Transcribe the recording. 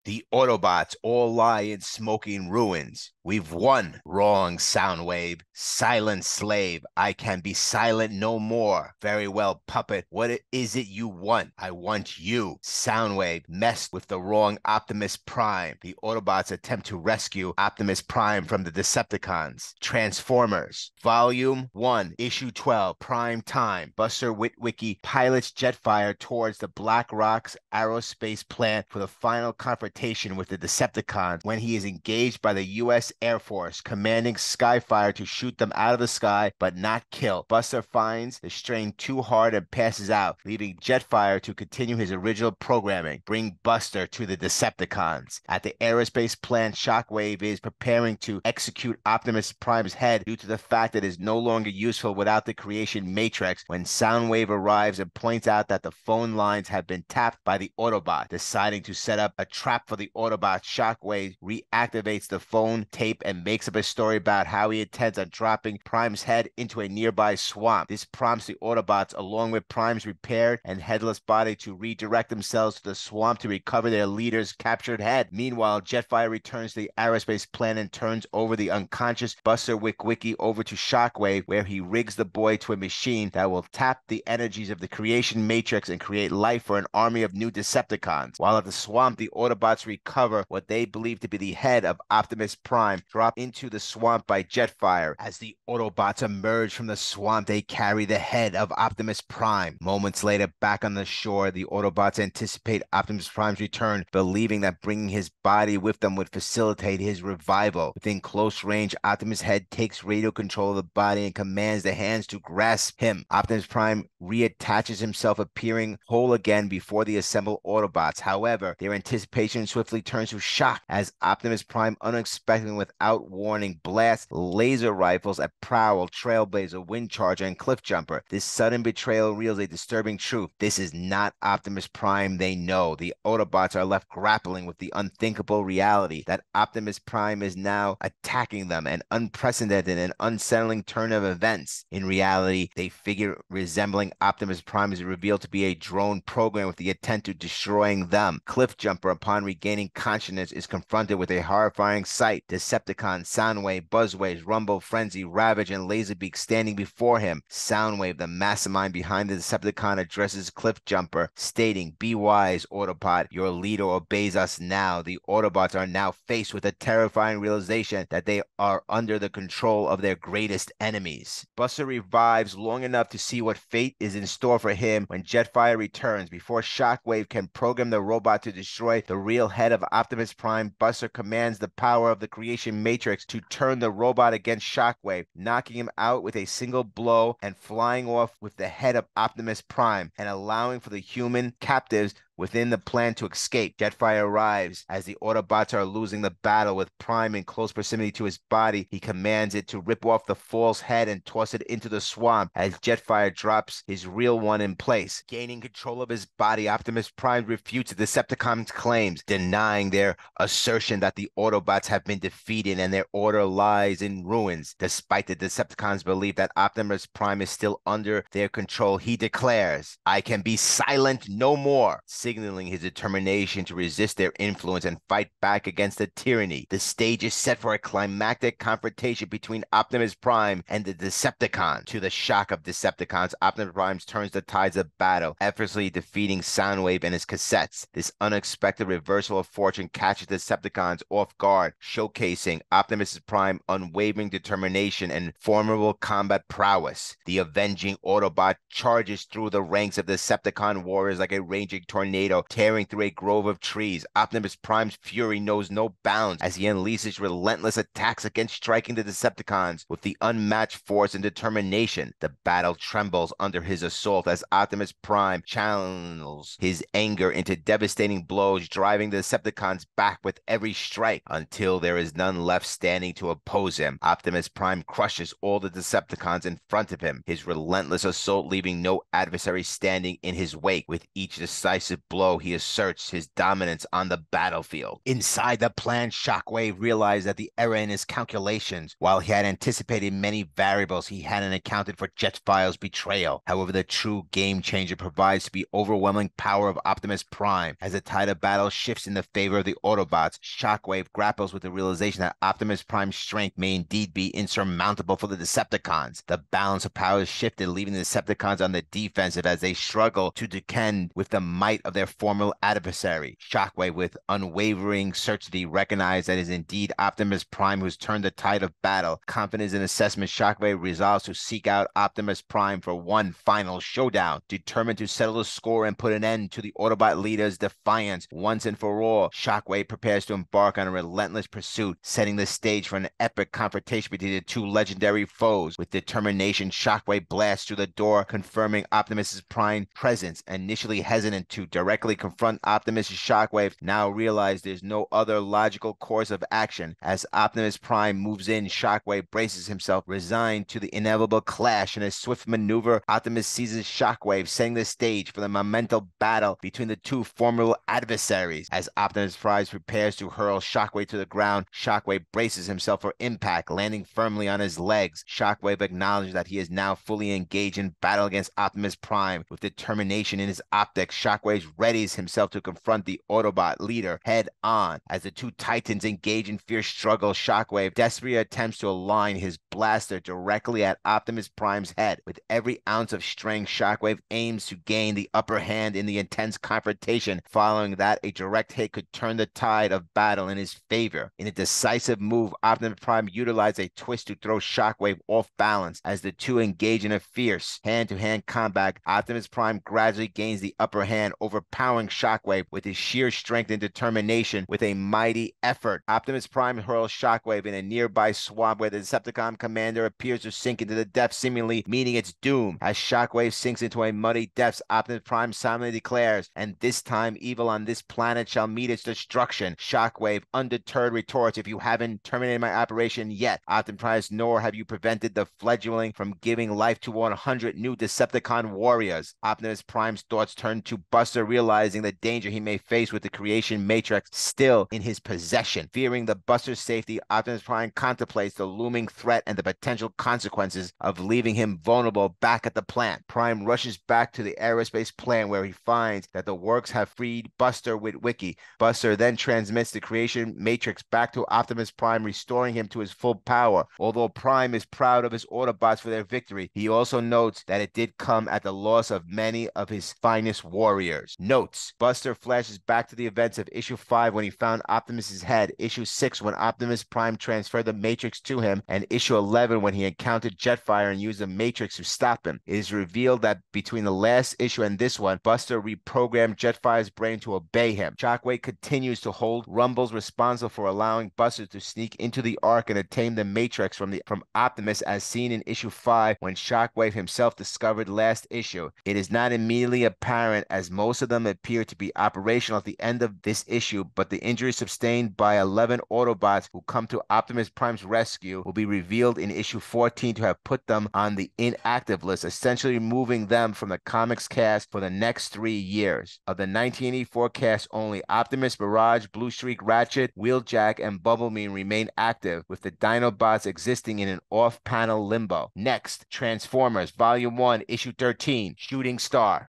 The Autobots all lie in smoking ruins. We've won. Wrong, Soundwave. Silent slave. I can be silent no more. Very well, puppet. What is it you want? I want you. Soundwave messed with the wrong Optimus Prime. The Autobots attempt to rescue Optimus Prime from the Decepticons. Transformers. Volume 1, Issue 12, Prime Time. Buster Witwicky pilots Jetfire towards the Black Rocks aerospace plant for the final confrontation with the Decepticons when he is engaged by the U.S. Air Force, commanding Skyfire to shoot them out of the sky but not kill. Buster finds the strain too hard and passes out, leaving Jetfire to continue his original programming, bring Buster to the Decepticons. At the aerospace plant, Shockwave is preparing to execute Optimus Prime's head due to the fact that it is no longer useful without the creation matrix when Soundwave arrives and points out that the phone lines have been tapped by the Autobot. Deciding to set up a trap for the Autobot, Shockwave reactivates the phone tape and makes up a story about how he intends on dropping Prime's head into a nearby swamp. This prompts the Autobots, along with Prime's repaired and headless body, to redirect themselves to the swamp to recover their leader's captured head. Meanwhile, Jetfire returns to the aerospace plant and turns over the unconscious Buster Witwicky over to Shockwave, where he rigs the boy to a machine that will tap the energies of the creation matrix and create life for an army of new Decepticons. While at the swamp, the Autobots recover what they believe to be the head of Optimus Prime, dropped into the swamp by Jetfire. As the Autobots emerge from the swamp, they carry the head of Optimus Prime. Moments later, back on the shore, the Autobots anticipate Optimus Prime's return, believing that bringing his body with them would facilitate his revival. Within close range, Optimus' head takes radio control of the body and commands the hands to grasp him. Optimus Prime reattaches himself, appearing whole again before the assembled Autobots. However, their anticipation swiftly turns to shock as Optimus Prime unexpectedly, without warning, blasts laser rifles at Prowl, Trailblazer, Windcharger, and Cliffjumper. This sudden betrayal reveals a disturbing truth. This is not Optimus Prime they know. The Autobots are left grappling with the unthinkable reality that Optimus Prime is now attacking them, an unprecedented and unsettling turn of events. In reality, they figure resembling Optimus Prime is revealed to be a drone program with the intent to destroying them. Cliffjumper, upon regaining consciousness, is confronted with a horrifying sight. Decepticons, Soundwave, Buzzwaves, Rumble, Frenzy, Ravage, and Laserbeak standing before him. Soundwave, the mastermind behind the Decepticon, addresses Cliffjumper, stating, "Be wise, Autobot. Your leader obeys us now." The Autobots are now faced with a terrifying realization that they are under the control of their greatest enemies. Buster revives long enough to see what fate is in store for him when Jetfire returns. Before Shockwave can program the robot to destroy the real head of Optimus Prime, Buster commands the power of the creation matrix to turn the robot against Shockwave, knocking him out with a single blow and flying off with the head of Optimus Prime and allowing for the human captives within the plan to escape. Jetfire arrives as the Autobots are losing the battle. With Prime in close proximity to his body, he commands it to rip off the false head and toss it into the swamp as Jetfire drops his real one in place. Gaining control of his body, Optimus Prime refutes the Decepticons' claims, denying their assertion that the Autobots have been defeated and their order lies in ruins. Despite the Decepticons' belief that Optimus Prime is still under their control, he declares, "I can be silent no more," signaling his determination to resist their influence and fight back against the tyranny. The stage is set for a climactic confrontation between Optimus Prime and the Decepticons. To the shock of Decepticons, Optimus Prime turns the tides of battle, effortlessly defeating Soundwave and his cassettes. This unexpected reversal of fortune catches the Decepticons off guard, showcasing Optimus Prime's unwavering determination and formidable combat prowess. The avenging Autobot charges through the ranks of the Decepticon warriors like a raging tornado, tearing through a grove of trees. Optimus Prime's fury knows no bounds as he unleashes relentless attacks against striking the Decepticons with the unmatched force and determination. The battle trembles under his assault as Optimus Prime channels his anger into devastating blows, driving the Decepticons back with every strike until there is none left standing to oppose him. Optimus Prime crushes all the Decepticons in front of him, his relentless assault leaving no adversary standing in his wake. With each decisive blow, he asserts his dominance on the battlefield. Inside the plan, Shockwave realized that the error in his calculations. While he had anticipated many variables, he hadn't accounted for Jetfire's betrayal. However, the true game changer provides the overwhelming power of Optimus Prime. As the tide of battle shifts in the favor of the Autobots, Shockwave grapples with the realization that Optimus Prime's strength may indeed be insurmountable for the Decepticons. The balance of power is shifted, leaving the Decepticons on the defensive as they struggle to contend with the might of their former adversary. Shockwave, with unwavering certainty, recognized that it is indeed Optimus Prime who's turned the tide of battle. Confident in assessment, Shockwave resolves to seek out Optimus Prime for one final showdown. Determined to settle the score and put an end to the Autobot leader's defiance once and for all, Shockwave prepares to embark on a relentless pursuit, setting the stage for an epic confrontation between the two legendary foes. With determination, Shockwave blasts through the door, confirming Optimus Prime's presence. Initially hesitant to directly confront Optimus, Shockwave now realizes there's no other logical course of action. As Optimus Prime moves in, Shockwave braces himself, resigned to the inevitable clash. In a swift maneuver, Optimus seizes Shockwave, setting the stage for the monumental battle between the two formidable adversaries. As Optimus Prime prepares to hurl Shockwave to the ground, Shockwave braces himself for impact, landing firmly on his legs. Shockwave acknowledges that he is now fully engaged in battle against Optimus Prime. With determination in his optics, Shockwave readies himself to confront the Autobot leader head on. As the two titans engage in fierce struggle, Shockwave desperately attempts to align his blaster directly at Optimus Prime's head. With every ounce of strength, Shockwave aims to gain the upper hand in the intense confrontation. Following that, a direct hit could turn the tide of battle in his favor. In a decisive move, Optimus Prime utilized a twist to throw Shockwave off balance. As the two engage in a fierce hand-to-hand combat, Optimus Prime gradually gains the upper hand, overpowering Shockwave with his sheer strength and determination. With a mighty effort, Optimus Prime hurls Shockwave in a nearby swamp where the Decepticon commander appears to sink into the depths, seemingly meeting its doom. As Shockwave sinks into a muddy depths, Optimus Prime solemnly declares, "And this time evil on this planet shall meet its destruction." Shockwave, undeterred, retorts, "If you haven't terminated my operation yet, Optimus Prime, nor have you prevented the fledgling from giving life to 100 new Decepticon warriors." Optimus Prime's thoughts turn to Buster, realizing the danger he may face with the creation matrix still in his possession. Fearing the Buster's safety, Optimus Prime contemplates the looming threat and the potential consequences of leaving him vulnerable back at the plant. Prime rushes back to the aerospace plant where he finds that the works have freed Buster with Wiki. Buster then transmits the creation matrix back to Optimus Prime, restoring him to his full power. Although Prime is proud of his Autobots for their victory, he also notes that it did come at the loss of many of his finest warriors. Notes: Buster flashes back to the events of issue 5 when he found Optimus's head, issue 6 when Optimus Prime transferred the Matrix to him, and issue 11 when he encountered Jetfire and used the Matrix to stop him. It is revealed that between the last issue and this one, Buster reprogrammed Jetfire's brain to obey him. Shockwave continues to hold Rumbles responsible for allowing Buster to sneak into the Ark and obtain the Matrix from Optimus, as seen in issue 5 when Shockwave himself discovered last issue. It is not immediately apparent, as most of them appear to be operational at the end of this issue, but the injuries sustained by 11 Autobots who come to Optimus Prime's rescue will be revealed in issue 14 to have put them on the inactive list, essentially removing them from the comics cast for the next 3 years. Of the 1984 cast, only Optimus, Mirage, Blue Streak, Ratchet, Wheeljack, and Bumblebee remain active, with the Dinobots existing in an off-panel limbo. Next, Transformers Volume 1, Issue 13, Shooting Star.